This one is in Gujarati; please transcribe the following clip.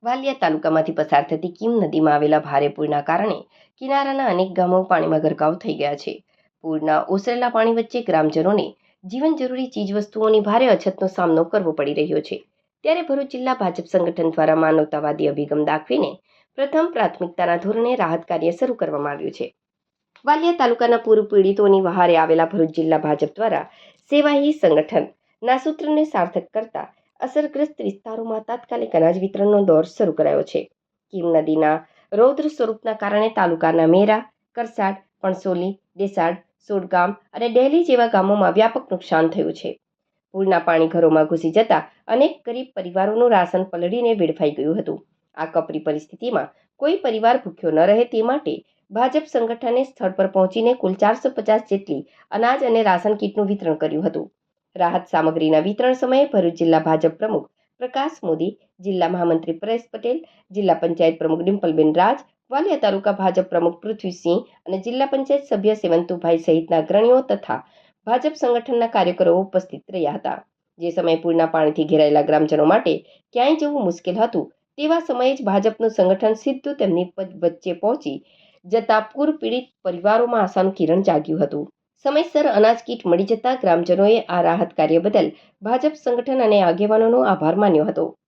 વાલિયા તાલુકામાંથી પસાર થતી કીમ નદીમાં આવેલા ભારે પૂરના કારણે કિનારાના અનેક ગામો પાણીમાં ગરકાવ થઈ ગયા છે. પૂરના ઓસરેલા પાણી વચ્ચે ગ્રામજનોને જીવન જરૂરી ચીજવસ્તુઓની ભારે અછતનો સામનો કરવો પડી રહ્યો છે. ત્યારે ભરૂચ જિલ્લા ભાજપ સંગઠન દ્વારા માનવતાવાદી અભિગમ દાખવીને પ્રથમ પ્રાથમિકતાના ધોરણે રાહત કાર્ય શરૂ કરવામાં આવ્યું છે. વાલિયા તાલુકાના પૂર પીડિતોની વહારે આવેલા ભરૂચ જિલ્લા ભાજપ દ્વારા સેવા હી સંગઠનના સૂત્રને સાર્થક કરતા અસરગ્રસ્ત વિસ્તારોમાં તાત્કાલિક અનાજ વિતરણનો દોર શરૂ કરાયો છે. કીમ નદીના રૌદ્ર સ્વરૂપના કારણે તાલુકાના મેરા, કરસાડ, પણસોલી, દેસાડ, સોડગામ અને ડેલી જેવા ગામોમાં વ્યાપક નુકસાન થયું છે. પૂરના પાણી ઘરોમાં ઘૂસી જતા અનેક ગરીબ પરિવારોનું રાશન પલળીને વેડફાઈ ગયું હતું. આ કપરી પરિસ્થિતિમાં કોઈ પરિવાર ભૂખ્યો ન રહે તે માટે ભાજપ સંગઠને સ્થળ પર પહોંચીને કુલ 450 જેટલી અનાજ અને રાશન કીટનું વિતરણ કર્યું હતું. રાહત સામગ્રીના વિતરણ સમયે ભરૂચ જિલ્લા ભાજપ પ્રમુખ પ્રકાશ મોદી, જિલ્લા મહામંત્રી પરેશ પટેલ, જિલ્લા પંચાયત પ્રમુખ ડિમ્પલબેન રાજ, વાલિયા તાલુકા ભાજપ પ્રમુખ પૃથ્વીસિંહ અને જિલ્લા પંચાયત સભ્ય સેવંતુભાઈ સહિતના અગ્રણીઓ તથા ભાજપ સંગઠનના કાર્યકરો ઉપસ્થિત રહ્યા હતા. જે સમયે પૂરના પાણીથી ઘેરાયેલા ગ્રામજનો માટે ક્યાંય જવું મુશ્કેલ હતું તેવા સમયે જ ભાજપનું સંગઠન સીધું તેમની વચ્ચે પહોંચી જતા પૂર પીડિત પરિવારોમાં આશાનું કિરણ જાગ્યું હતું. સમયસર અનાજ કીટ મળી જતા ગ્રામજનોએ આ રાહત કાર્ય બદલ ભાજપ સંગઠન અને આગેવાનોનો આભાર માન્યો હતો.